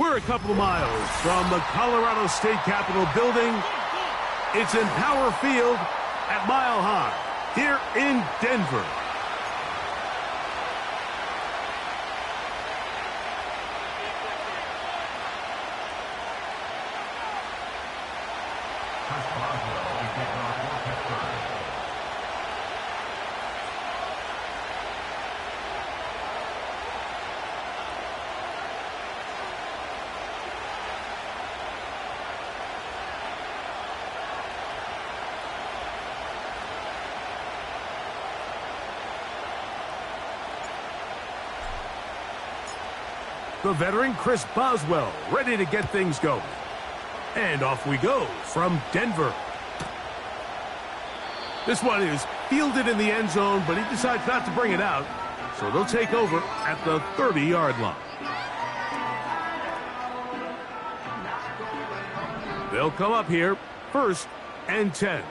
We're a couple of miles from the Colorado State Capitol building. It's in Power Field at Mile High here in Denver. The veteran Chris Boswell ready to get things going. And off we go from Denver. This one is fielded in the end zone, but he decides not to bring it out. So they'll take over at the 30-yard line. They'll come up here, 1st and 10.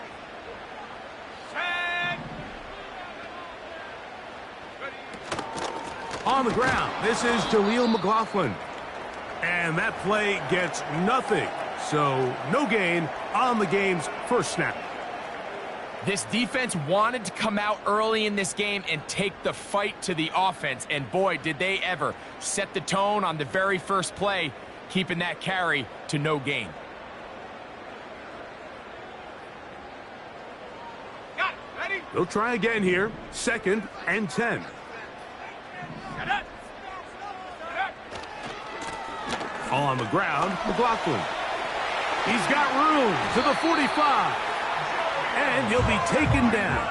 On the ground, this is Jaleel McLaughlin. And that play gets nothing. So no gain on the game's first snap. This defense wanted to come out early in this game and take the fight to the offense. And boy, did they ever set the tone on the very first play, keeping that carry to no gain. They'll try again here, 2nd and 10. On the ground, McLaughlin. He's got room to the 45. And he'll be taken down.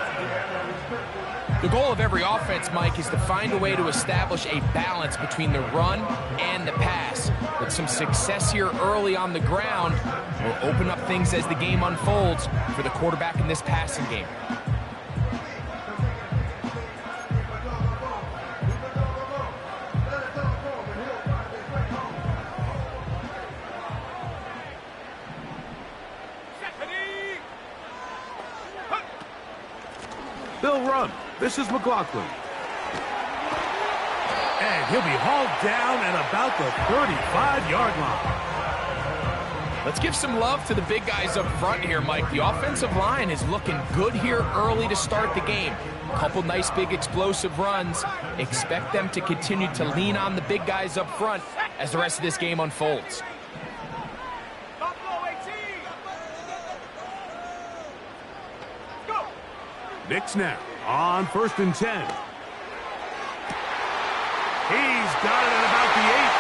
The goal of every offense, Mike, is to find a way to establish a balance between the run and the pass. With some success here early on the ground will open up things as the game unfolds for the quarterback in this passing game. They'll run. This is McLaughlin. And he'll be hauled down at about the 35-yard line. Let's give some love to the big guys up front here, Mike. The offensive line is looking good here early to start the game. A couple nice big explosive runs. Expect them to continue to lean on the big guys up front as the rest of this game unfolds. Nick snap on 1st and 10. He's got it at about the 8.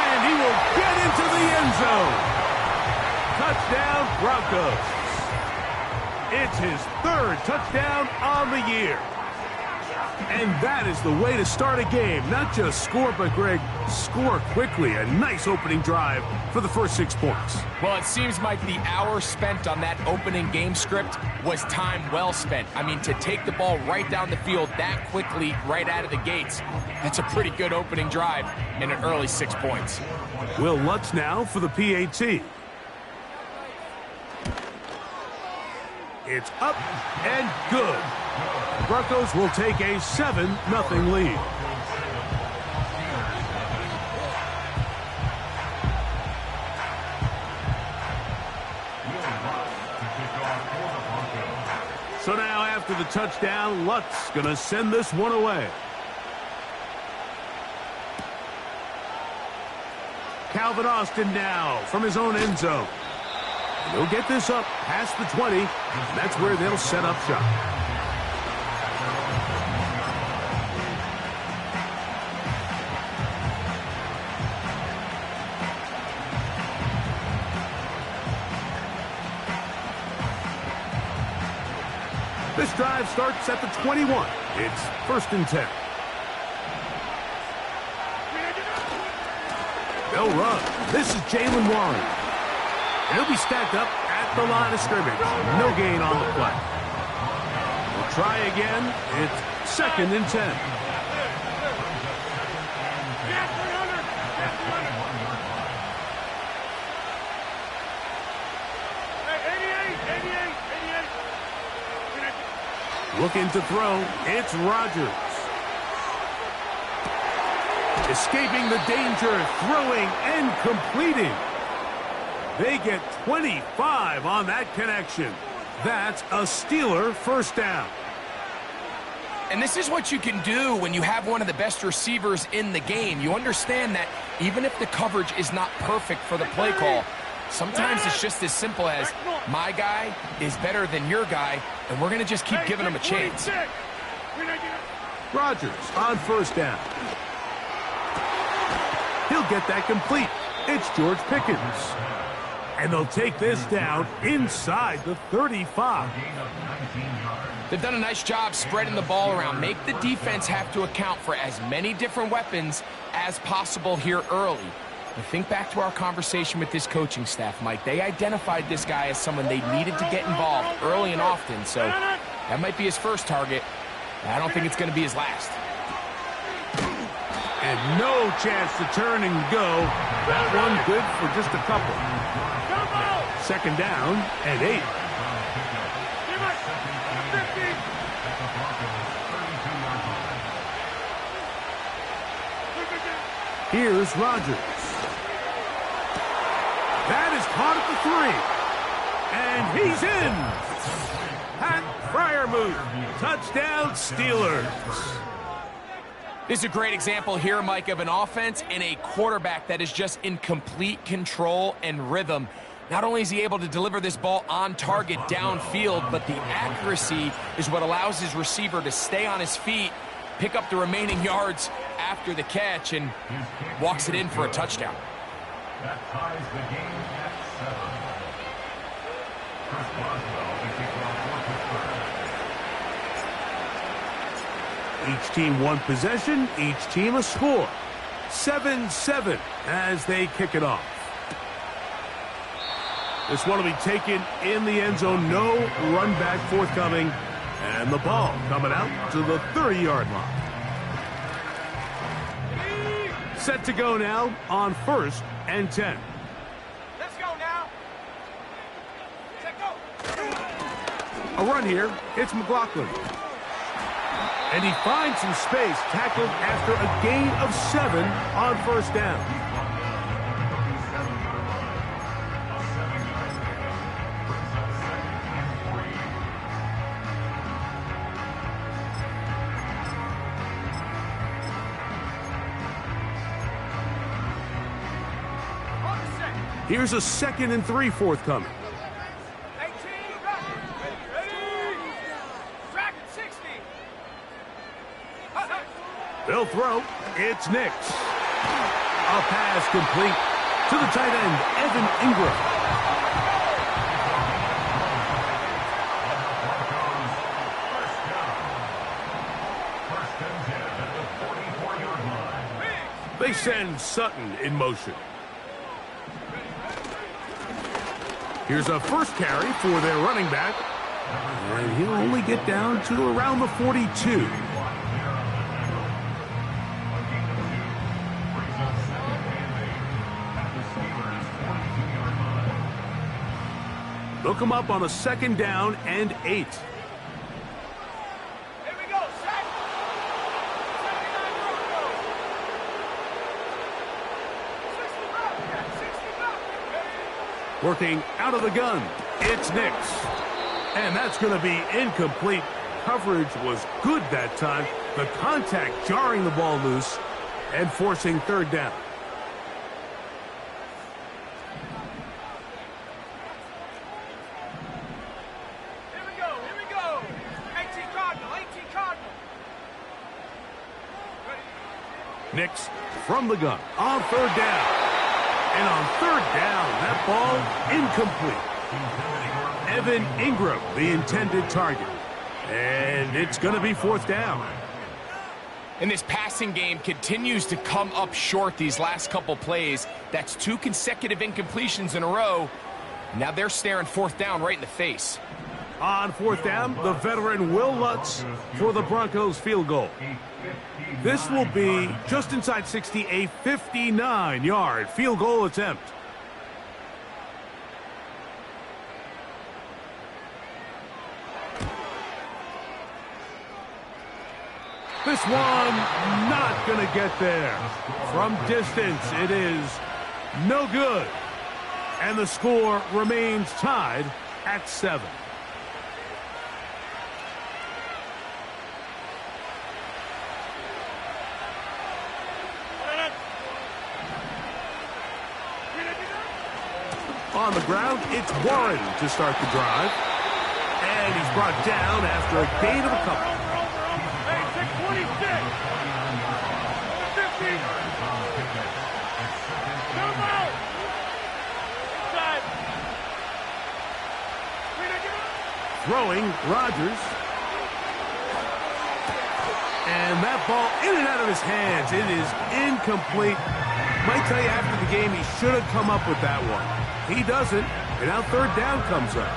And he will get into the end zone. Touchdown, Broncos. It's his 3rd touchdown on the year. And that is the way to start a game. Not just score, but, Greg, score quickly. A nice opening drive for the first 6 points. Well, it seems like the hour spent on that opening game script was time well spent. I mean, to take the ball right down the field that quickly right out of the gates, that's a pretty good opening drive and an early 6 points. Will Lutz now for the PAT. It's up and good. Broncos will take a 7-0 lead. So now after the touchdown, Lutz gonna send this one away. Calvin Austin now from his own end zone. He'll get this up past the 20. That's where they'll set up shop. This drive starts at the 21. It's 1st and 10. They'll run. This is Jalen Warren. And he'll be stacked up at the line of scrimmage. No gain on the play. We'll try again. It's 2nd and 10. Looking to throw. It's Rodgers. Escaping the danger, throwing and completing. They get 25 on that connection. That's a Steeler first down. And this is what you can do when you have one of the best receivers in the game. You understand that even if the coverage is not perfect for the play call, sometimes it's just as simple as my guy is better than your guy, and we're going to just keep giving him a chance. Rodgers on first down. He'll get that complete. It's George Pickens. And they'll take this down inside the 35. They've done a nice job spreading the ball around. Make the defense have to account for as many different weapons as possible here early. And think back to our conversation with this coaching staff, Mike. They identified this guy as someone they needed to get involved early and often. So that might be his first target. I don't think it's going to be his last. And no chance to turn and go. That one good for just a couple. Second down and 8. Here's Rodgers. That is caught at the 3. And he's in. Pat Freiermuth. Touchdown, Steelers. This is a great example here, Mike, of an offense and a quarterback that is just in complete control and rhythm. Not only is he able to deliver this ball on target downfield, but the accuracy is what allows his receiver to stay on his feet, pick up the remaining yards after the catch, and walks it in for a touchdown. That ties the game at 7. Chris Boswell will kick off for Each team one possession, each team a score. 7-7 as they kick it off. This one will be taken in the end zone. No run back forthcoming. And the ball coming out to the 30-yard line. Set to go now on 1st and 10. Let's go now. Set go. A run here. It's McLaughlin. And he finds some space, tackled after a gain of 7 on first down. Here's a 2nd and 3 forthcoming. They'll throw. It's Nix. A pass complete to the tight end, Evan Ingram. They send Sutton in motion. Here's a first carry for their running back. And he'll only get down to around the 42. They'll come up on a 2nd down and 8. Working out of the gun, it's Nix. And that's going to be incomplete. Coverage was good that time. The contact jarring the ball loose and forcing 3rd down. Here we go. 18 Cardinal. Nix from the gun on 3rd down. And on 3rd down, that ball incomplete. Evan Ingram, the intended target. And it's going to be 4th down. And this passing game continues to come up short these last couple plays. That's 2 consecutive incompletions in a row. Now they're staring 4th down right in the face. On 4th down, the veteran Will Lutz for the Broncos field goal. This will be just inside 60, a 59-yard field goal attempt. This this one not going to get there. From distance, it is no good. And the score remains tied at 7. On the ground, it's Warren to start the drive. And he's brought down after a gain of a couple. Throwing, Rodgers. And that ball in and out of his hands. It is incomplete. Might tell you after the game he should have come up with that one. He doesn't, and now third down comes up.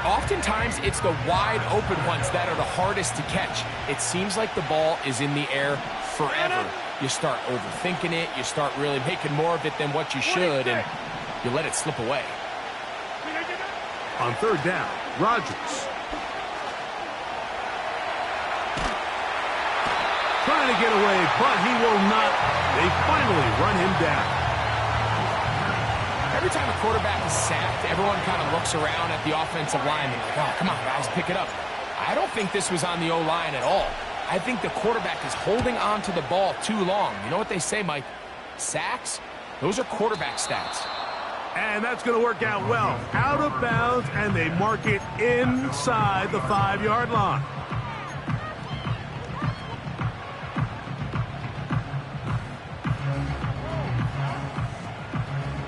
Oftentimes, it's the wide open ones that are the hardest to catch. It seems like the ball is in the air forever. You start overthinking it. You start really making more of it than what you should, and you let it slip away. On third down, Rodgers. Trying to get away, but he will not. They finally run him down. Every time a quarterback is sacked, everyone kind of looks around at the offensive line and like, oh, come on, guys, pick it up. I don't think this was on the O-line at all. I think the quarterback is holding on to the ball too long. You know what they say, Mike? Sacks, those are quarterback stats. And that's going to work out well. Out of bounds, and they mark it inside the 5-yard line.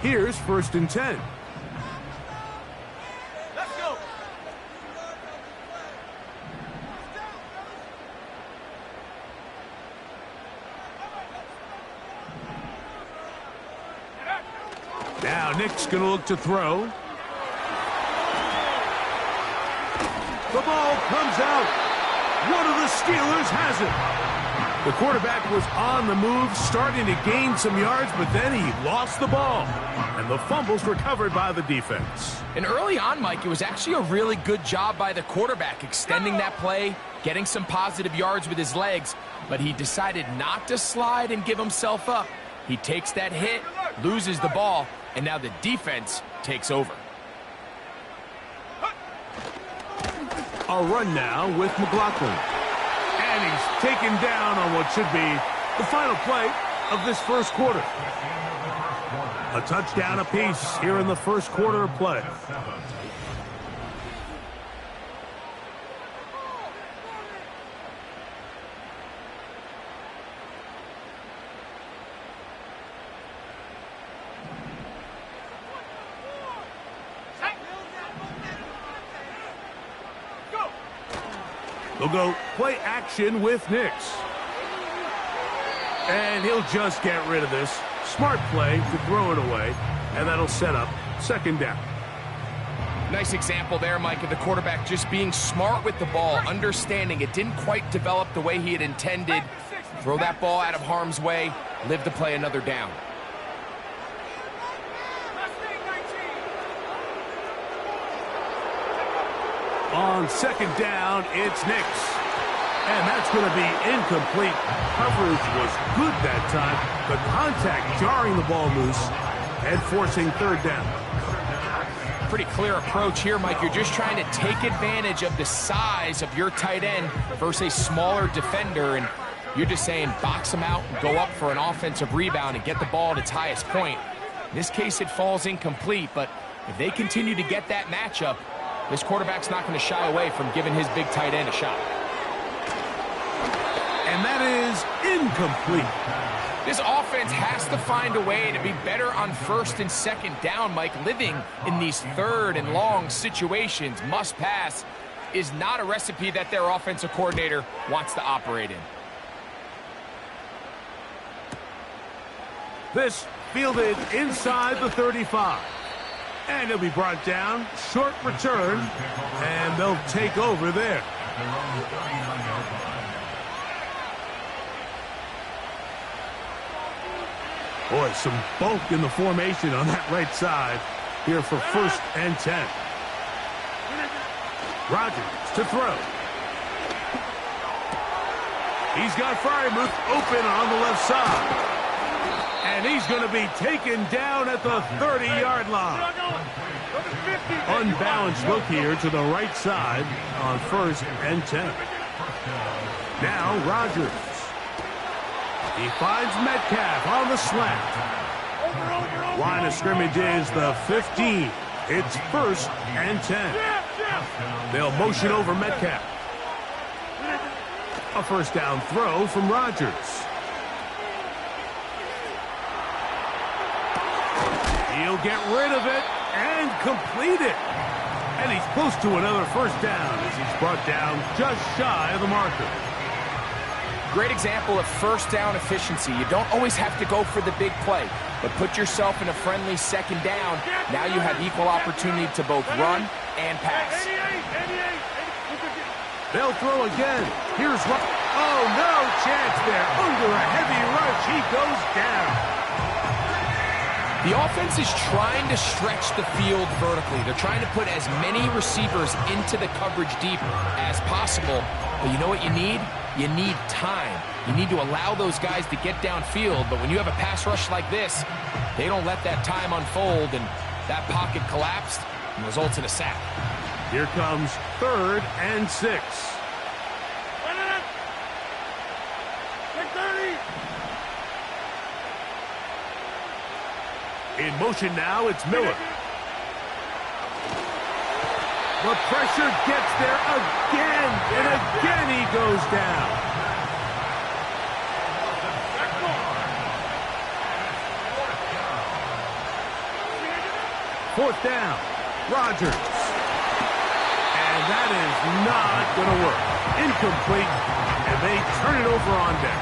Here's 1st and 10. Let's go. Now Nick's going to look to throw. The ball comes out. One of the Steelers has it. The quarterback was on the move, starting to gain some yards, but then he lost the ball. And the fumble's recovered by the defense. And early on, Mike, it was actually a really good job by the quarterback, extending that play, getting some positive yards with his legs, but he decided not to slide and give himself up. He takes that hit, loses the ball, and now the defense takes over. A run now with McLaughlin. And he's taken down on what should be the final play of this first quarter. A touchdown apiece here in the first quarter of play. They'll go play action with Nix. And he'll just get rid of this. Smart play to throw it away, and that'll set up 2nd down. Nice example there, Mike, of the quarterback just being smart with the ball, understanding it didn't quite develop the way he had intended. Throw that ball out of harm's way, live to play another down. On 2nd down, it's Nix. And that's going to be incomplete. Coverage was good that time. The contact jarring the ball loose and forcing 3rd down. Pretty clear approach here, Mike. You're just trying to take advantage of the size of your tight end versus a smaller defender, and you're just saying box him out and go up for an offensive rebound and get the ball at its highest point. In this case, it falls incomplete, but if they continue to get that matchup, this quarterback's not going to shy away from giving his big tight end a shot. And that is incomplete. This offense has to find a way to be better on 1st and 2nd down, Mike. Living in these 3rd and long situations, must pass, is not a recipe that their offensive coordinator wants to operate in. This fielded inside the 35. And he'll be brought down. Short return. And they'll take over there. Boy, some bulk in the formation on that right side here for 1st and 10. Rodgers to throw. He's got Frymouth open on the left side. And he's going to be taken down at the 30-yard line. Unbalanced look here to the right side on 1st and 10. Now Rodgers. He finds Metcalf on the slant. Line of scrimmage is the 15. It's 1st and 10. They'll motion over Metcalf. A first down throw from Rodgers. He'll get rid of it and complete it. And he's close to another first down as he's brought down just shy of the marker. Great example of first down efficiency. You don't always have to go for the big play, but put yourself in a friendly second down. Now you have equal opportunity to both run and pass. They'll throw again. Here's what. Oh, no chance there. Under a heavy rush, he goes down. The offense is trying to stretch the field vertically. They're trying to put as many receivers into the coverage deep as possible. But you know what you need? You need time. You need to allow those guys to get downfield. But when you have a pass rush like this, they don't let that time unfold, and that pocket collapsed and results in a sack. Here comes 3rd and 6. In motion now, it's Miller. The pressure gets there again, and again he goes down. Fourth down, Rodgers. And that is not going to work. Incomplete, and they turn it over on down.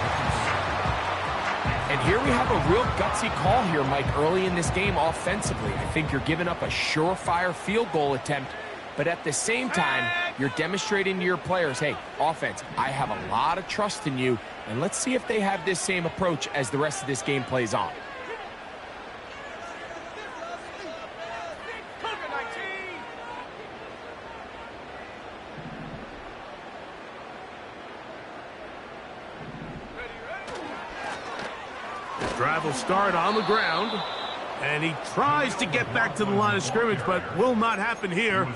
And here we have a real gutsy call here, Mike, early in this game offensively. I think you're giving up a surefire field goal attempt, but at the same time, you're demonstrating to your players, hey, offense, I have a lot of trust in you, and let's see if they have this same approach as the rest of this game plays on. Drive will start on the ground, and he tries to get back to the line of scrimmage, but will not happen here. I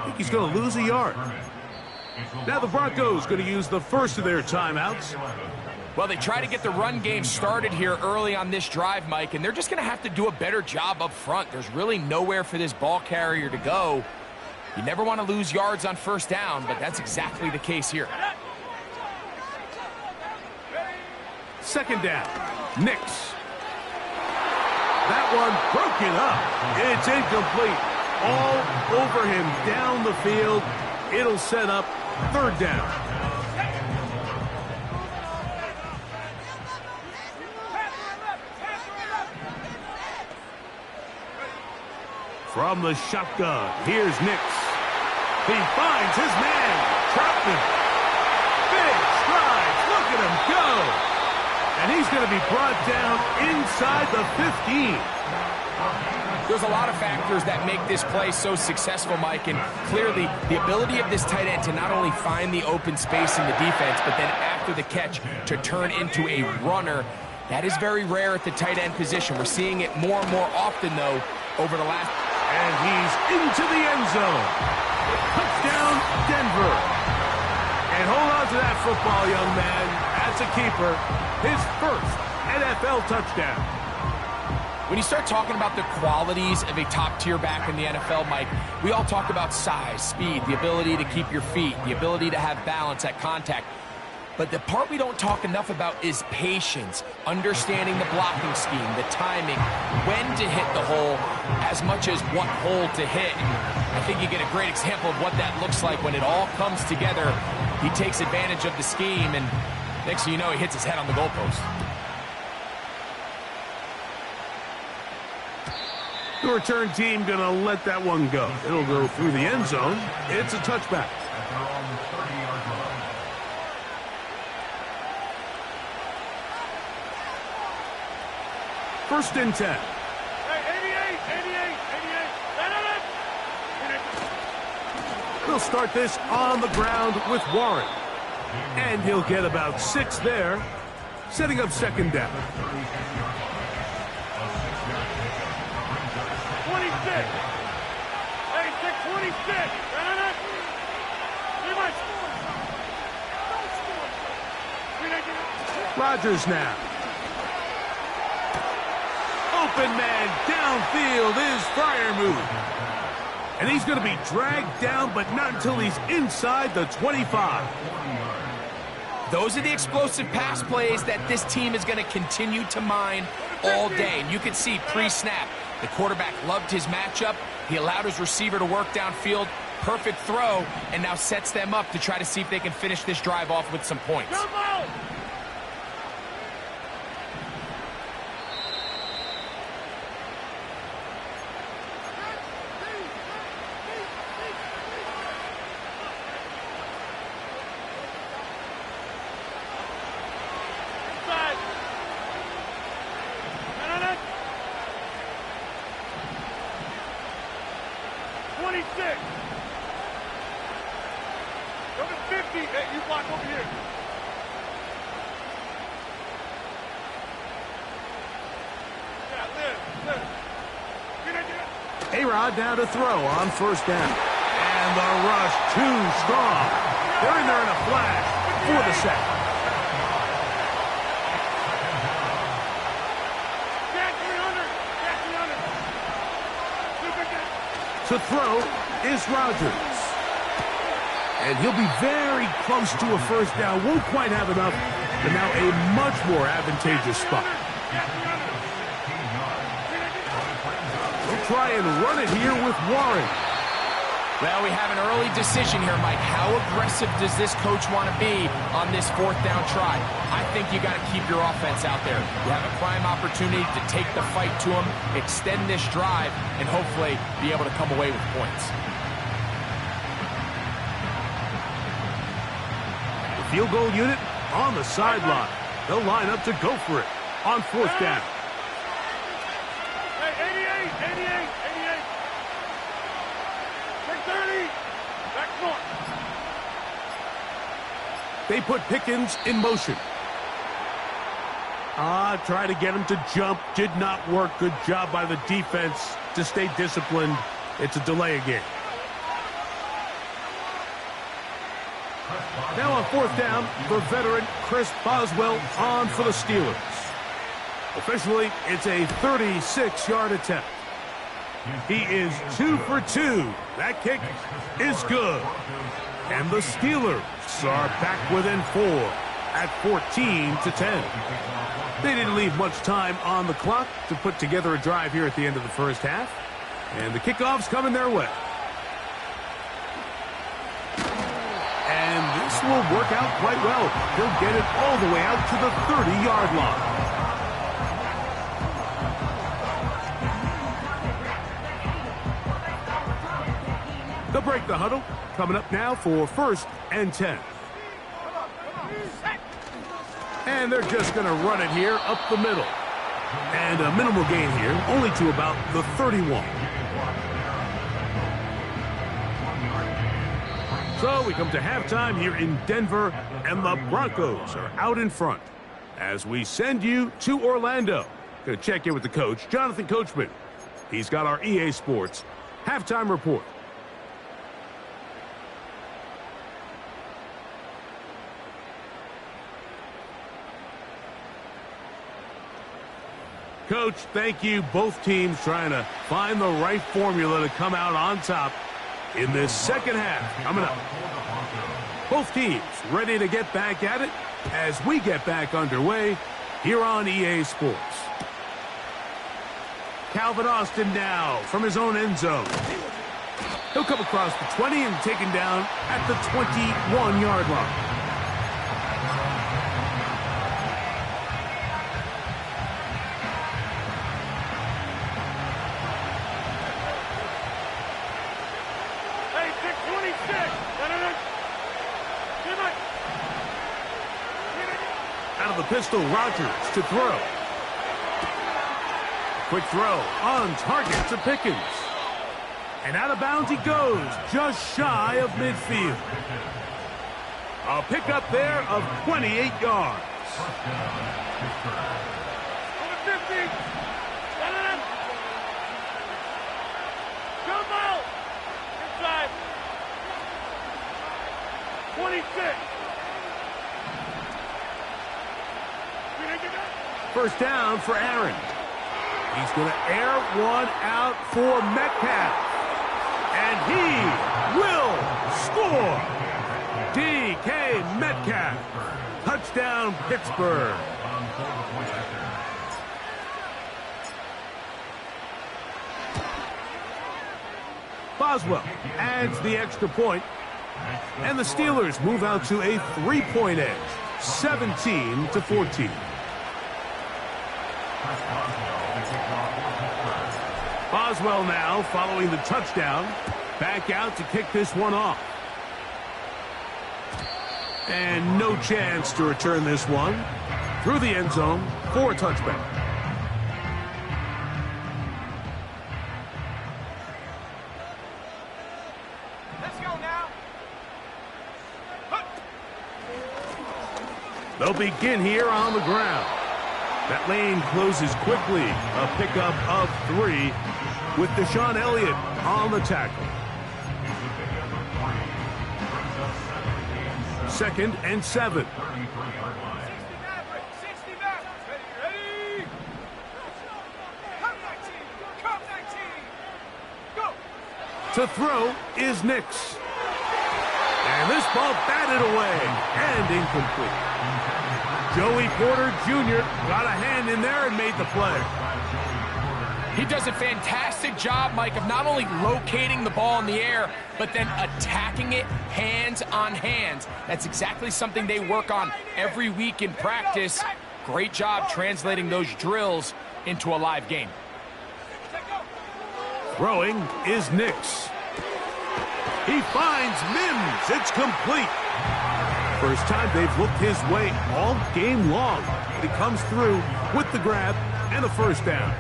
think he's going to lose a yard. Now the Broncos going to use the first of their timeouts. Well, they try to get the run game started here early on this drive, Mike, and they're just going to have to do a better job up front. There's really nowhere for this ball carrier to go. You never want to lose yards on first down, but that's exactly the case here. Second down, Nix. That one broken up. It's incomplete. All over him down the field. It'll set up third down. From the shotgun, here's Nix. He finds his man, Troutman. Big strides, look at him go. And he's going to be brought down inside the 15. There's a lot of factors that make this play so successful, Mike, and clearly the ability of this tight end to not only find the open space in the defense, but then after the catch to turn into a runner, that is very rare at the tight end position. We're seeing it more and more often, though, over the last... And he's into the end zone. Touchdown, Denver. And hold on to that football, young man. That's a keeper. His first NFL touchdown. When you start talking about the qualities of a top-tier back in the NFL, Mike, we all talk about size, speed, the ability to keep your feet, the ability to have balance at contact. But the part we don't talk enough about is patience, understanding the blocking scheme, the timing, when to hit the hole, as much as what hole to hit. And I think you get a great example of what that looks like when it all comes together. He takes advantage of the scheme, and next thing you know, he hits his head on the goalpost. The return team going to let that one go. It'll go through the end zone. It's a touchback. First and 10. We'll start this on the ground with Warren. And he'll get about 6 there, setting up second down. 26. Hey, 626. Rodgers now. Open man downfield is Freiermuth. And he's going to be dragged down, but not until he's inside the 25. Those are the explosive pass plays that this team is going to continue to mine all day. And you can see pre-snap, the quarterback loved his matchup. He allowed his receiver to work downfield. Perfect throw, and now sets them up to try to see if they can finish this drive off with some points. A-Rod now to throw on first down. And the rush too strong. They're in there in a flash for the sack. To throw is Rodgers. And he'll be very close to a first down. Won't quite have enough, but now a much more advantageous spot. We'll try and run it here with Warren. Well, we have an early decision here, Mike. How aggressive does this coach want to be on this fourth down try? I think you got to keep your offense out there. You have a prime opportunity to take the fight to them, extend this drive, and hopefully be able to come away with points. The field goal unit on the sideline. They'll line up to go for it on fourth down. Hey, 88, 88, 88. 630. Back north. They put Pickens in motion. Try to get him to jump. Did not work. Good job by the defense to stay disciplined. It's a delay again. Now on fourth down, the veteran Chris Boswell on for the Steelers. Officially, it's a 36-yard attempt. He is 2 for 2. That kick is good. And the Steelers are back within 4 at 14-10. They didn't leave much time on the clock to put together a drive here at the end of the first half. And the kickoff's coming their way. And this will work out quite well. He'll get it all the way out to the 30-yard line. They'll break the huddle. Coming up now for 1st and 10. And they're just going to run it here up the middle. And a minimal gain here, only to about the 31. So we come to halftime here in Denver, and the Broncos are out in front. As we send you to Orlando. Going to check in with the coach, Jonathan Coachman. He's got our EA Sports halftime report. Coach, thank you. Both teams trying to find the right formula to come out on top in this second half coming up. Both teams ready to get back at it as we get back underway here on EA Sports. Calvin Austin now from his own end zone. He'll come across the 20 and taken down at the 21-yard line. Out of the pistol, Rodgers to throw. Quick throw on target to Pickens. And out of bounds he goes, just shy of midfield. A pickup there of 28 yards. Over 50. Come out. Inside. 26. First down for Aaron. He's going to air one out for Metcalf. And he will score. DK Metcalf. Touchdown, Pittsburgh. Boswell adds the extra point. And the Steelers move out to a 3-point edge. 17-14. Boswell now following the touchdown. Back out to kick this one off. And no chance to return this one. Through the end zone for a touchback. Let's go now. They'll begin here on the ground. That lane closes quickly. A pickup of 3 with Deshaun Elliott on the tackle. 2nd and 7. 60 ready. Come 19. Go. To throw is Nix. And this ball batted away and incomplete. Joey Porter Jr. got a hand in there and made the play. He does a fantastic job, Mike, of not only locating the ball in the air, but then attacking it hands on hands. That's exactly something they work on every week in practice. Great job translating those drills into a live game. Throwing is Nix. He finds Mims. It's complete. First time they've looked his way all game long. He comes through with the grab and a first down.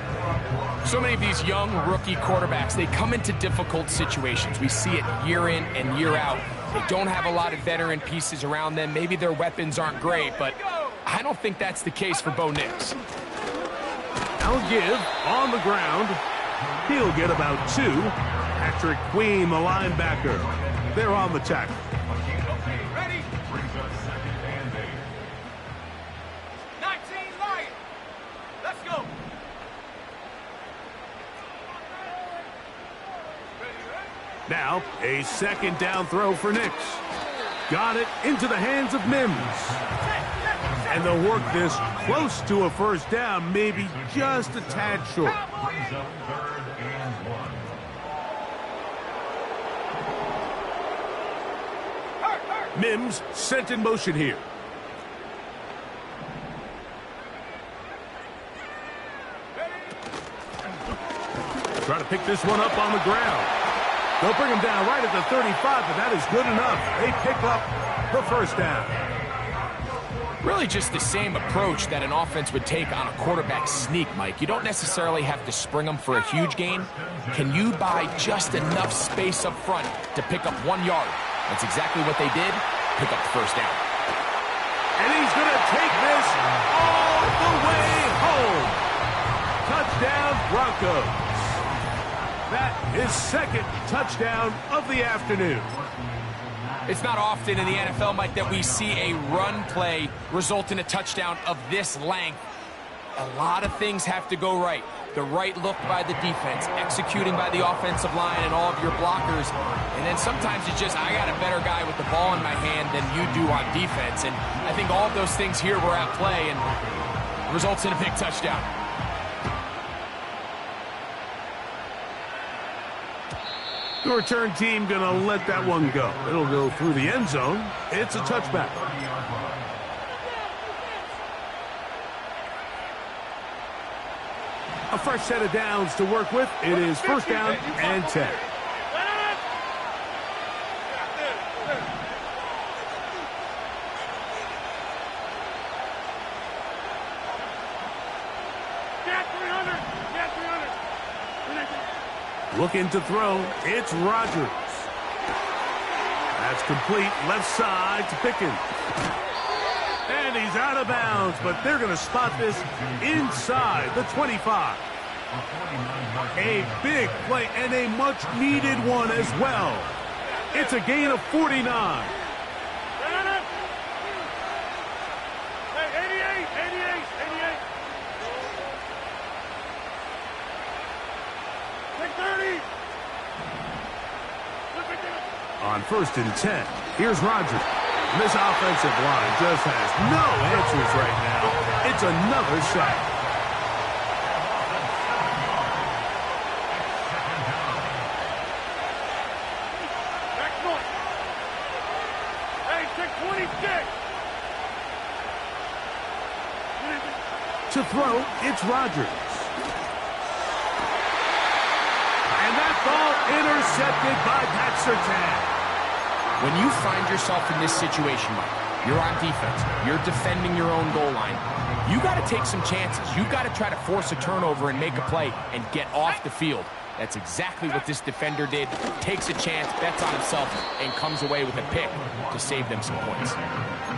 So many of these young rookie quarterbacks, they come into difficult situations. We see it year in and year out. They don't have a lot of veteran pieces around them. Maybe their weapons aren't great, but I don't think that's the case for Bo Nix. I'll give on the ground. He'll get about 2. Patrick Queen, the linebacker. They're on the tackle. Ready? 19 Lion. Let's go. Now, a 2nd down throw for Nix. Got it into the hands of Mims. And they'll work this close to a first down, maybe just a tad short. Brings up 3rd and 1. Mims sent in motion here. Try to pick this one up on the ground. They'll bring him down right at the 35, but that is good enough. They pick up the first down. Really just the same approach that an offense would take on a quarterback sneak, Mike. You don't necessarily have to spring them for a huge gain. Can you buy just enough space up front to pick up 1 yard? That's exactly what they did. Pick up the first down. And he's going to take this all the way home. Touchdown, Broncos. That is 2nd touchdown of the afternoon. It's not often in the NFL, Mike, that we see a run play result in a touchdown of this length. A lot of things have to go right. The right look by the defense, executing by the offensive line and all of your blockers. And then sometimes it's just, I got a better guy with the ball in my hand than you do on defense. And I think all of those things here were at play and results in a big touchdown. The return team going to let that one go. It'll go through the end zone. It's a touchback. A fresh set of downs to work with. It is first down and 10. Looking to throw, it's Rodgers. That's complete. Left side to Pickens. And he's out of bounds, but they're going to spot this inside the 25. A big play and a much-needed one as well. It's a gain of 49. On 1st and 10, here's Rodgers. This offensive line just has no answers right now. It's another sack. Next one. Hey, 626. To throw, it's Rodgers. And that ball intercepted by Pat Surtain. When you find yourself in this situation, Mike, you're on defense, you're defending your own goal line, you got to take some chances. You got to try to force a turnover and make a play and get off the field. That's exactly what this defender did. Takes a chance, bets on himself, and comes away with a pick to save them some points.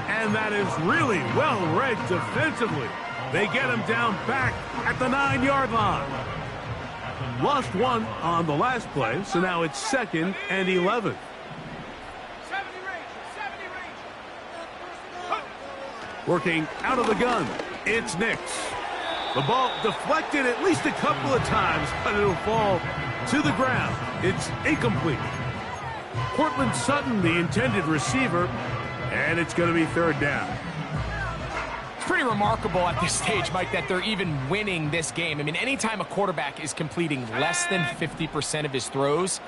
And that is really well read defensively. They get him down back at the 9-yard line. Lost one on the last play, so now it's 2nd and 11. Working out of the gun, it's Nix. The ball deflected at least a couple of times, but it'll fall to the ground. It's incomplete. Cortland Sutton, the intended receiver, and it's going to be 3rd down. It's pretty remarkable at this stage, Mike, that they're even winning this game. I mean, anytime a quarterback is completing less than 50% of his throws,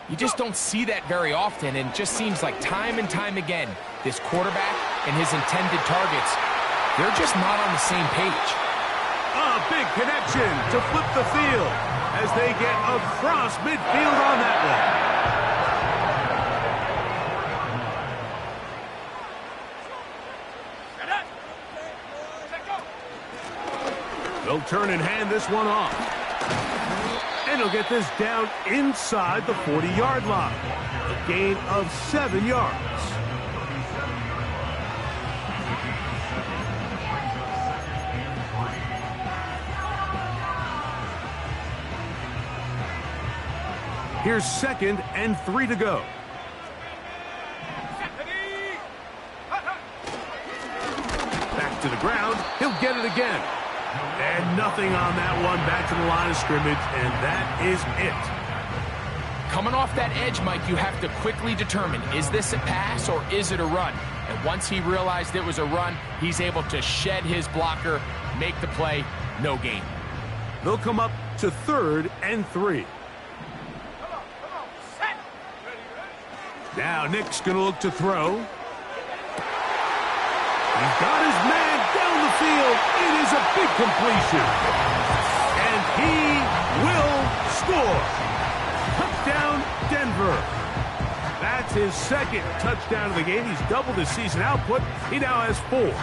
you just don't see that very often, and it just seems like time and time again, this quarterback and his intended targets, they're just not on the same page. A big connection to flip the field as they get across midfield on that one. They'll turn and hand this one off. And he'll get this down inside the 40-yard line. A gain of 7 yards. Here's 2nd and 3 to go. Back to the ground. He'll get it again. And nothing on that one. Back to the line of scrimmage, and that is it. Coming off that edge, Mike, you have to quickly determine, is this a pass or is it a run? And once he realized it was a run, he's able to shed his blocker, make the play, no gain. They'll come up to 3rd and 3. Now Nick's going to look to throw. He's got his man down the field. It is a big completion. And he will score. Touchdown, Denver. That's his 2nd touchdown of the game. He's doubled his season output. He now has 4.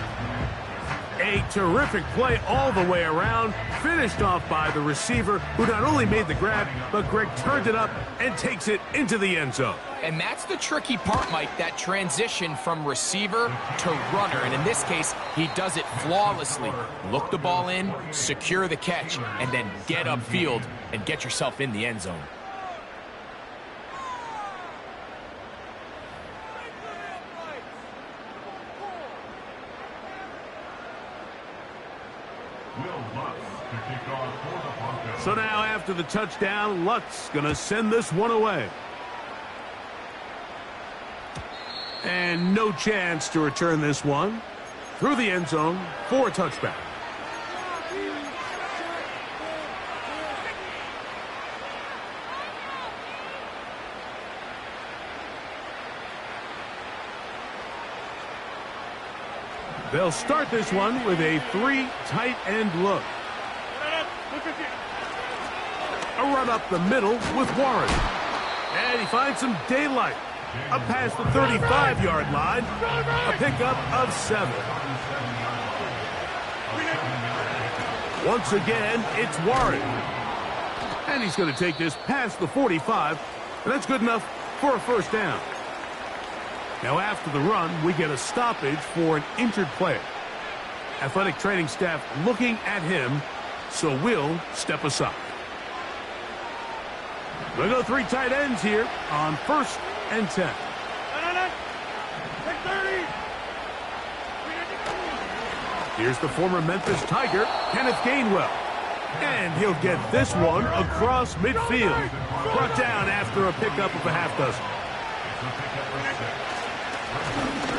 A terrific play all the way around. Finished off by the receiver, who not only made the grab, but Greg turned it up and takes it into the end zone. And that's the tricky part, Mike, that transition from receiver to runner. And in this case, he does it flawlessly. Look the ball in, secure the catch, and then get upfield and get yourself in the end zone. So now after the touchdown, Lutz going to send this one away. And no chance to return this one through the end zone for a touchback. They'll start this one with a 3 tight end look. A run up the middle with Warren. And he finds some daylight. Up past the 35-yard line. A pickup of 7. Once again, it's Warren. And he's going to take this past the 45. And that's good enough for a first down. Now after the run, we get a stoppage for an injured player. Athletic training staff looking at him, so we'll step aside. We'll go 3 tight ends here on 1st and 10. Here's the former Memphis Tiger, Kenneth Gainwell. And he'll get this one across midfield. Brought down after a pickup of a half dozen.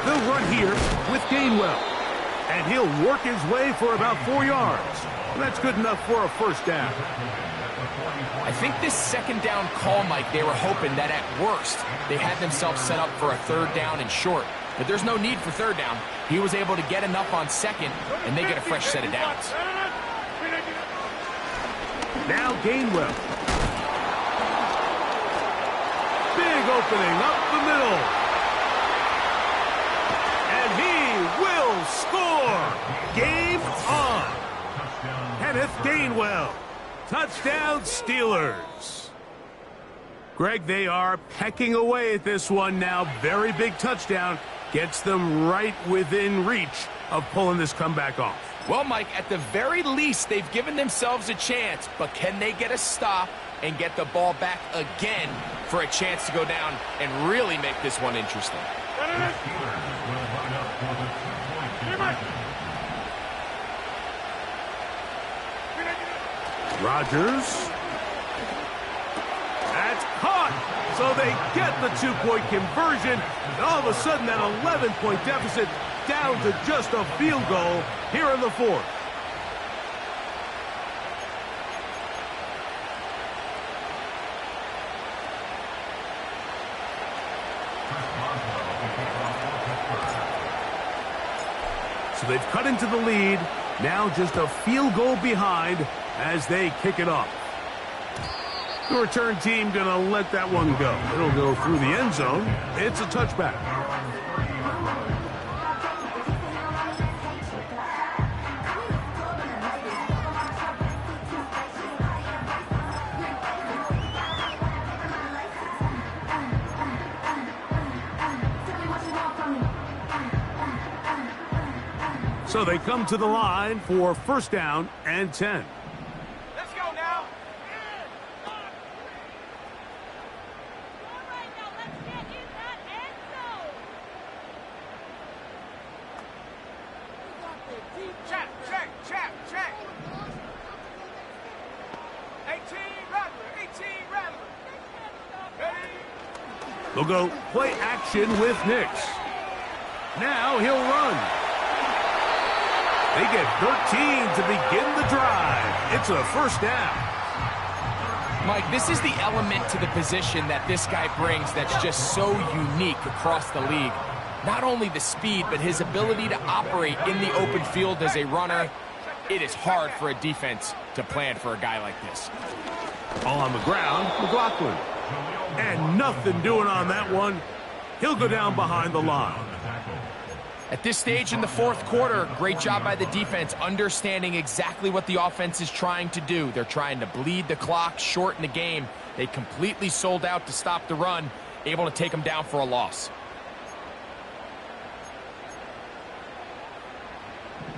They'll run here with Gainwell. And he'll work his way for about 4 yards. And that's good enough for a first down. I think this second down call, Mike, they were hoping that at worst they had themselves set up for a 3rd down and short. But there's no need for 3rd down. He was able to get enough on 2nd, and they get a fresh set of downs. Now Gainwell. Big opening up the middle. And he will score. Game on. Kenneth Gainwell. Touchdown Steelers. Greg, they are pecking away at this one now. Very big touchdown. Gets them right within reach of pulling this comeback off. Well, Mike, at the very least, they've given themselves a chance. But can they get a stop and get the ball back again for a chance to go down and really make this one interesting? Rodgers. That's caught. So they get the 2-point conversion. And all of a sudden, that 11-point deficit down to just a field goal here in the 4th. So they've cut into the lead. Now just a field goal behind as they kick it off. The return team going to let that one go. It'll go through the end zone. It's a touchback. So they come to the line for 1st down and 10. Let's go now. Check. 18 Rattler. Ready? They'll go play action with Nix. Now he'll run. They get 13 to begin the drive. It's a 1st down. Mike, this is the element to the position that this guy brings that's just so unique across the league. Not only the speed, but his ability to operate in the open field as a runner. It is hard for a defense to plan for a guy like this. All on the ground, McLaughlin. And nothing doing on that one. He'll go down behind the line. At this stage in the 4th quarter, great job by the defense, understanding exactly what the offense is trying to do. They're trying to bleed the clock, shorten the game. They completely sold out to stop the run, able to take them down for a loss.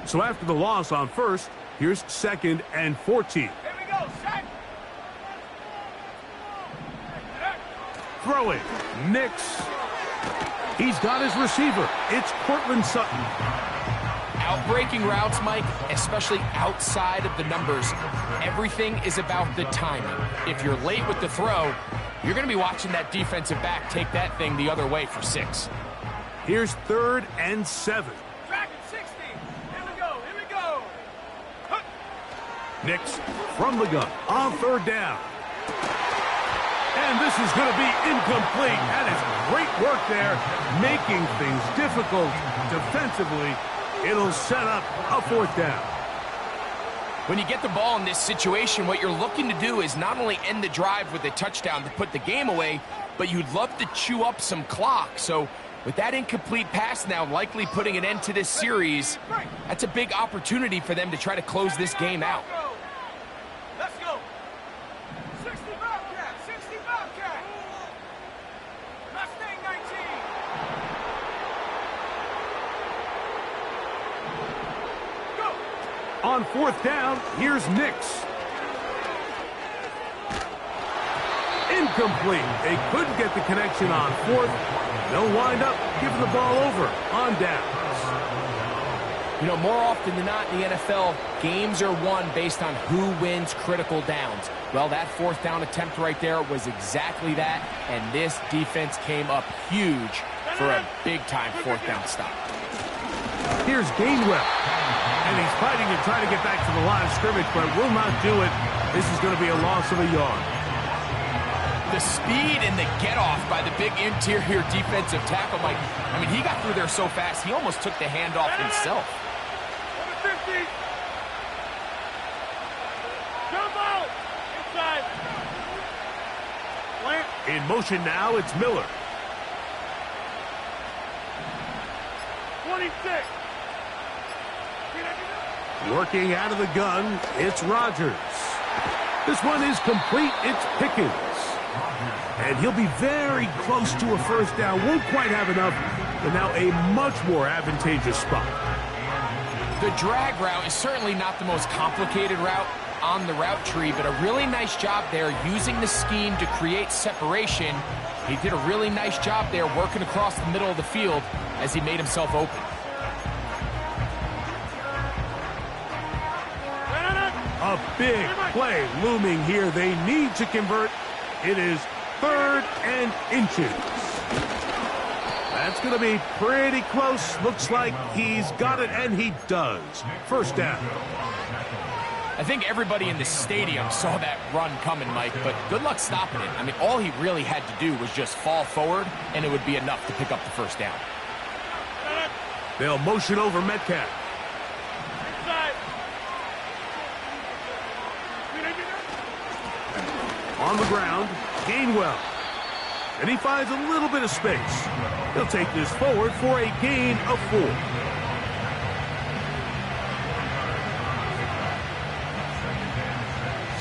So after the loss on 1st, here's 2nd and 14. Here we go, set. Throw it. Nix. He's got his receiver. It's Cortland Sutton. Outbreaking routes, Mike, especially outside of the numbers, everything is about the timing. If you're late with the throw, you're going to be watching that defensive back take that thing the other way for 6. Here's 3rd and 7. Dragon 60. Here we go. Nix from the gun on 3rd down. And this is going to be incomplete. That is great work there, making things difficult defensively. It'll set up a 4th down. When you get the ball in this situation, what you're looking to do is not only end the drive with a touchdown to put the game away, but you'd love to chew up some clock. So with that incomplete pass now likely putting an end to this series, that's a big opportunity for them to try to close this game out. Let's go. 60 Bobcat. Mustang 19. On fourth down, here's Nix. Incomplete. They couldn't get the connection on fourth. They'll wind up giving the ball over on downs. You know, more often than not in the NFL, games are won based on who wins critical downs. Well, that fourth down attempt right there was exactly that, and this defense came up huge for a big-time fourth down stop. Here's Gainwell, and he's fighting and trying to get back to the line of scrimmage, but will not do it. This is going to be a loss of a yard. The speed and the get-off by the big interior defensive tackle, Mike. I mean, he got through there so fast, he almost took the handoff himself. Number 50. Jump out. Inside. Plant. In motion now, it's Miller. 26. Working out of the gun, it's Rodgers. This one is complete, it's Pickens. And he'll be very close to a first down. Won't quite have enough, but now a much more advantageous spot. The drag route is certainly not the most complicated route on the route tree, but a really nice job there using the scheme to create separation. He did a really nice job there working across the middle of the field as he made himself open. A big play looming here. They need to convert. It is 3rd and inches. That's going to be pretty close. Looks like he's got it, and he does. First down. I think everybody in the stadium saw that run coming, Mike, but good luck stopping it. I mean, all he really had to do was just fall forward, and it would be enough to pick up the first down. They'll motion over Metcalf. On the ground, Gainwell. And he finds a little bit of space. He'll take this forward for a gain of 4.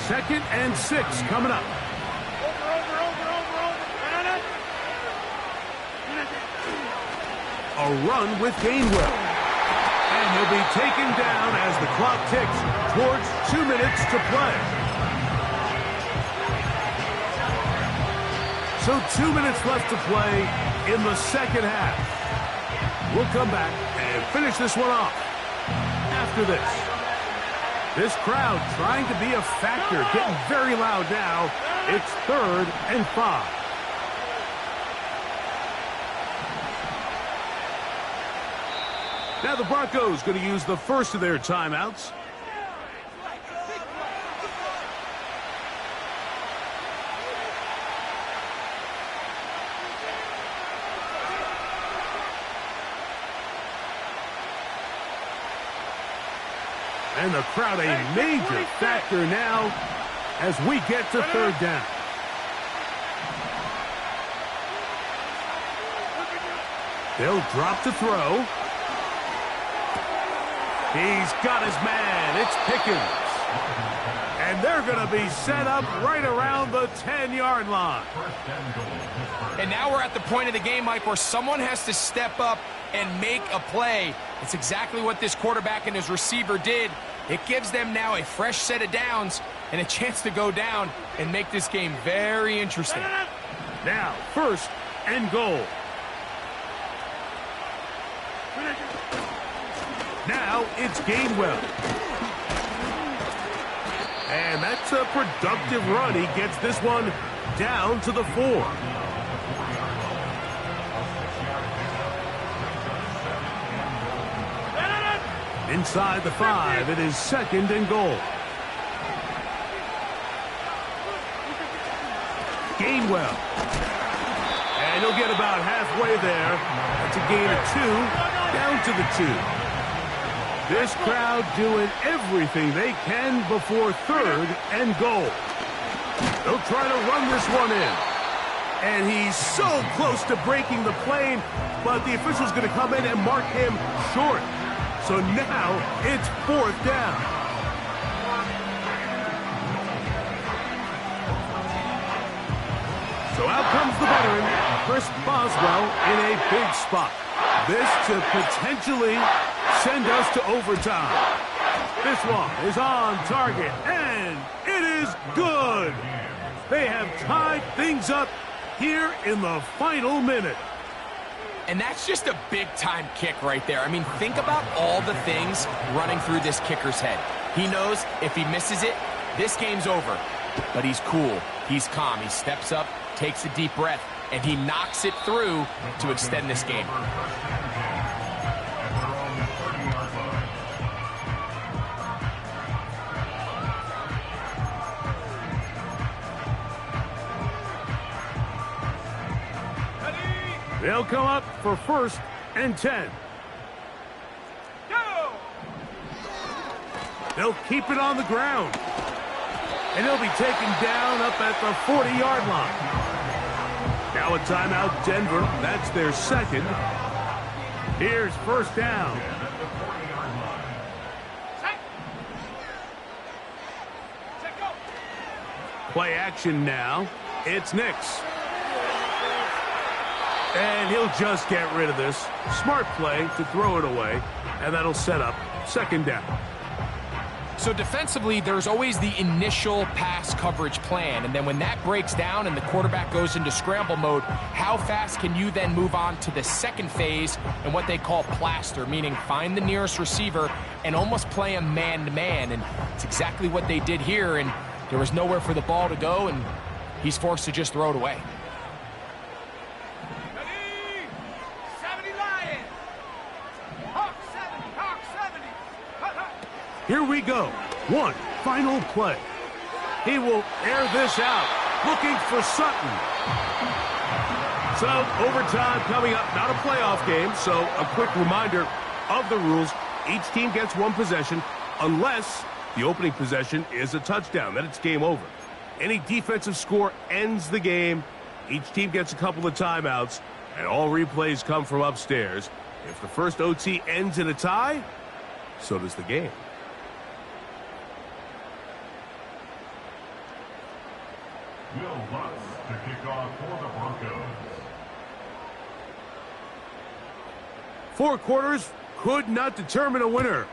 Second and 6 coming up. A run with Gainwell. And he'll be taken down as the clock ticks towards 2 minutes to play. So 2 minutes left to play in the second half. We'll come back and finish this one off after this. This crowd trying to be a factor, getting very loud now. It's 3rd and 5. Now the Broncos going to use the first of their timeouts. And the crowd a major factor now as we get to 3rd down. They'll drop to throw. He's got his man. It's Pickens. And they're going to be set up right around the 10-yard line. And now we're at the point of the game, Mike, where someone has to step up and make a play. It's exactly what this quarterback and his receiver did. It gives them now a fresh set of downs and a chance to go down and make this game very interesting. Now, 1st and goal. Now it's Gainwell. And that's a productive run. He gets this one down to the 4. Inside the 5, it is 2nd and goal. Gainwell. And he'll get about halfway there. That's a gain of 2, down to the 2. This crowd doing everything they can before 3rd and goal. They'll try to run this one in. And he's so close to breaking the plane, but the official's going to come in and mark him short. So now it's 4th down. So out comes the veteran, Chris Boswell, in a big spot. This to potentially send us to overtime. This This one is on target, and it is good. They have tied things up here in the final minute. And that's just a big-time kick right there. I mean, think about all the things running through this kicker's head. He knows if he misses it, this game's over. But he's cool. He's calm. He steps up, takes a deep breath, and he knocks it through to extend this game. They'll come up for 1st and 10. Go! They'll keep it on the ground. And he'll be taken down up at the 40-yard line. Now a timeout, Denver. That's their second. Here's 1st down. Set go! Play action now. It's Nix. And he'll just get rid of this. Smart play to throw it away. And that'll set up 2nd down. So defensively, there's always the initial pass coverage plan. And then when that breaks down and the quarterback goes into scramble mode, how fast can you then move on to the second phase and what they call plaster, meaning find the nearest receiver and almost play him man-to-man. And it's exactly what they did here. And there was nowhere for the ball to go, and he's forced to just throw it away. Here we go. One final play. He will air this out, looking for Sutton. So overtime coming up, not a playoff game, so a quick reminder of the rules. Each team gets 1 possession unless the opening possession is a touchdown. Then it's game over. Any defensive score ends the game. Each team gets a couple of timeouts, and all replays come from upstairs. If the first OT ends in a tie, so does the game. Will Lutz to kick off for the Broncos. 4 quarters could not determine a winner.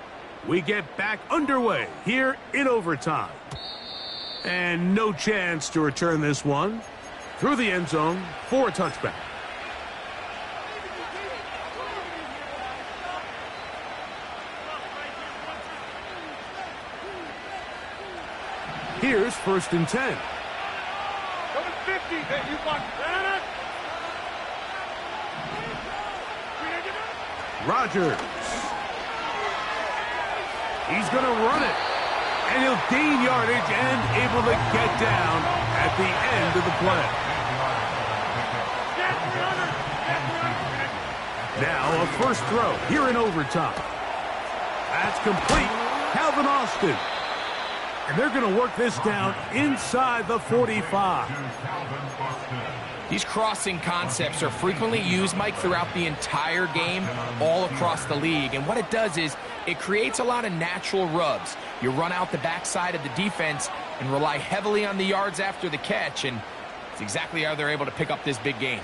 We get back underway here in overtime. And no chance to return this one. Through the end zone for a touchback. Here's 1st and 10. Coming 50. Hey, you want that? Rodgers. He's going to run it. And he'll gain yardage and able to get down at the end of the play. Now a first throw here in overtime. That's complete. Calvin Austin. And they're going to work this down inside the 45. These crossing concepts are frequently used, Mike, throughout the entire game, all across the league. And what it does is it creates a lot of natural rubs. You run out the backside of the defense and rely heavily on the yards after the catch, and it's exactly how they're able to pick up this big gain.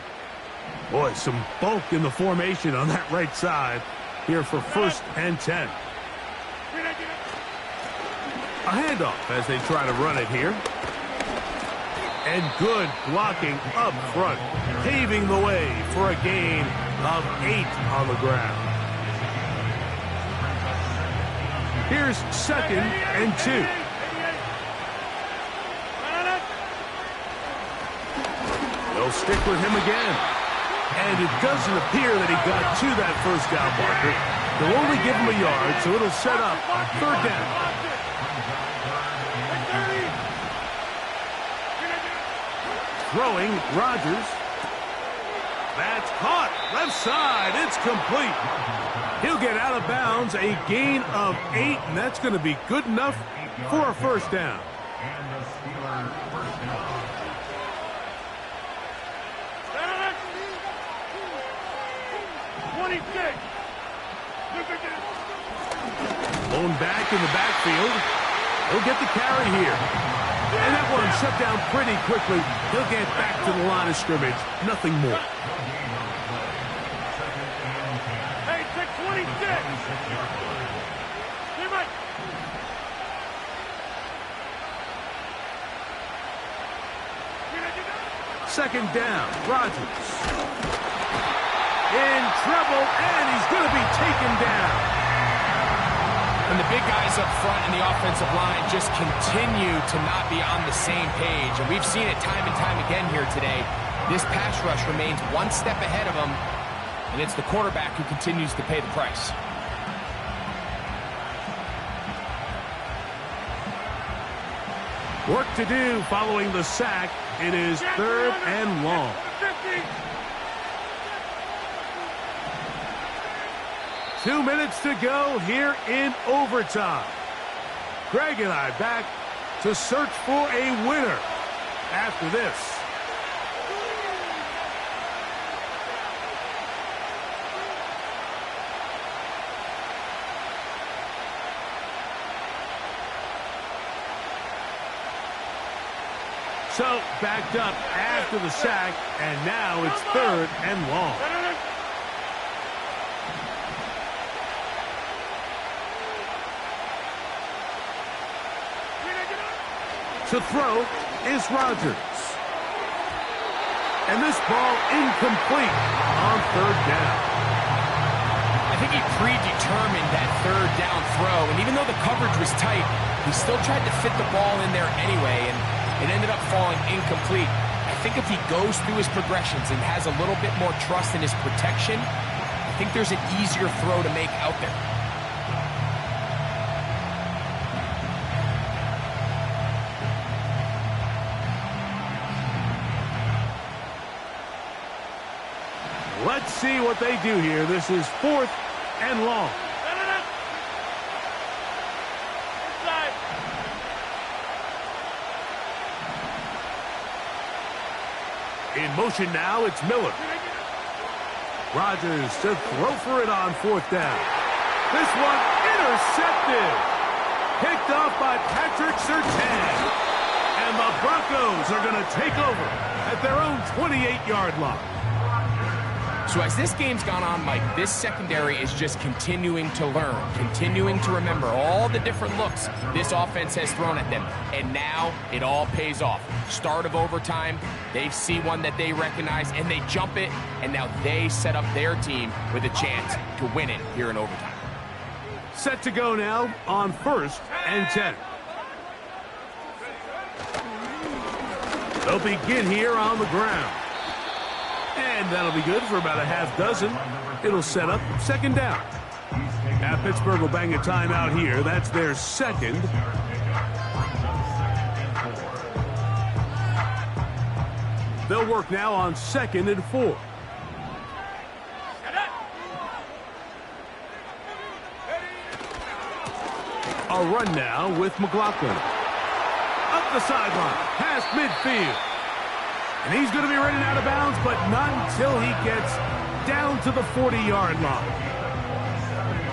Boy, some bulk in the formation on that right side here for 1st and 10. A handoff as they try to run it here. And good blocking up front, paving the way for a gain of 8 on the ground. Here's 2nd and 2. They'll stick with him again. And it doesn't appear that he got to that 1st down marker. They'll only give him a yard, so it'll set up 3rd down. Throwing, Rodgers. That's caught. Left side. It's complete. He'll get out of bounds. A gain of 8, and that's going to be good enough for a 1st down. And the Steelers' 1st down. Blown back in the backfield. He'll get the carry here. And that one shut down pretty quickly. He'll get back to the line of scrimmage. Nothing more. Hey, 626. second down. Rodgers in trouble, and he's going to be taken down. And the big guys up front in the offensive line just continue to not be on the same page. And we've seen it time and time again here today. This pass rush remains one step ahead of them, and it's the quarterback who continues to pay the price. Work to do following the sack. It is third and long. 2 minutes to go here in overtime. Greg and I back to search for a winner after this. So, backed up after the sack, and now it's third and long. To throw is Rodgers. And this ball incomplete on third down. I think he predetermined that third down throw, and even though the coverage was tight, he still tried to fit the ball in there anyway, and it ended up falling incomplete. I think if he goes through his progressions and has a little bit more trust in his protection, I think there's an easier throw to make out there. Let's see what they do here. This is fourth and long. In motion now, it's Miller. Rodgers to throw for it on fourth down. This one intercepted. Picked off by Patrick Surtain. And the Broncos are going to take over at their own 28-yard line. So as this game's gone on, Mike, this secondary is just continuing to learn, continuing to remember all the different looks this offense has thrown at them. And now it all pays off. Start of overtime, they see one that they recognize, and they jump it, and now they set up their team with a chance to win it here in overtime. Set to go now on first and 10. They'll begin here on the ground. And that'll be good for about a half dozen. It'll set up second down. Now Pittsburgh will bang a timeout here. That's their second. They'll work now on second and 4. A run now with McLaughlin. Up the sideline, past midfield. And he's going to be running out of bounds, but not until he gets down to the 40-yard line.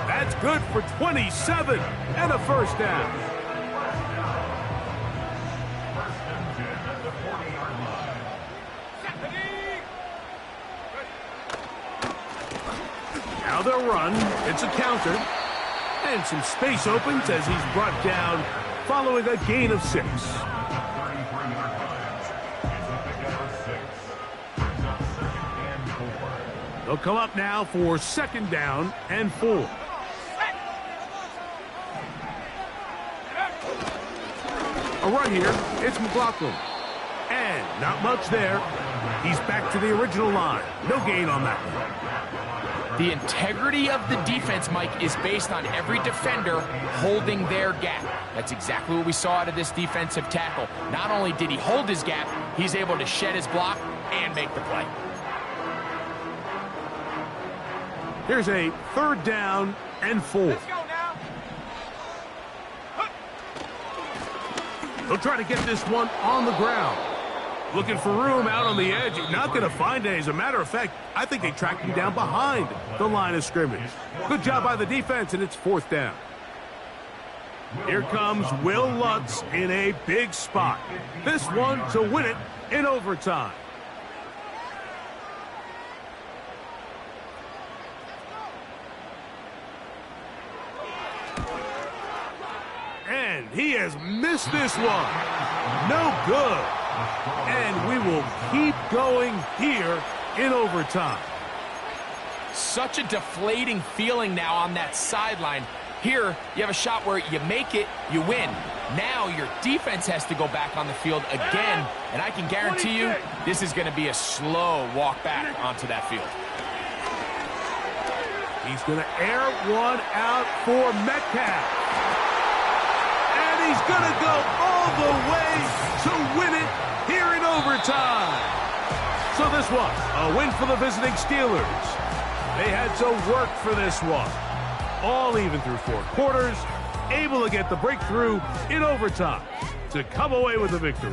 That's good for 27 and a first down. Now they'll run. It's a counter. And some space opens as he's brought down following a gain of 6. They'll come up now for second down and 4. A run here. It's McLaughlin. And not much there. He's back to the original line. No gain on that one. The integrity of the defense, Mike, is based on every defender holding their gap. That's exactly what we saw out of this defensive tackle. Not only did he hold his gap, he's able to shed his block and make the play. Here's a third down and 4. Let's go now. They'll try to get this one on the ground. Looking for room out on the edge. Not going to find it. As a matter of fact, I think they tracked him down behind the line of scrimmage. Good job by the defense, and it's fourth down. Here comes Will Lutz in a big spot. This one to win it in overtime. And he has missed this one. No good. And we will keep going here in overtime. Such a deflating feeling now on that sideline. Here, you have a shot where you make it, you win. Now your defense has to go back on the field again, and I can guarantee you this is going to be a slow walk back onto that field. He's going to air one out for Metcalf. And he's going to go all the way to win it here in overtime. So this was a win for the visiting Steelers. They had to work for this one. All even through 4 quarters, able to get the breakthrough in overtime to come away with the victory.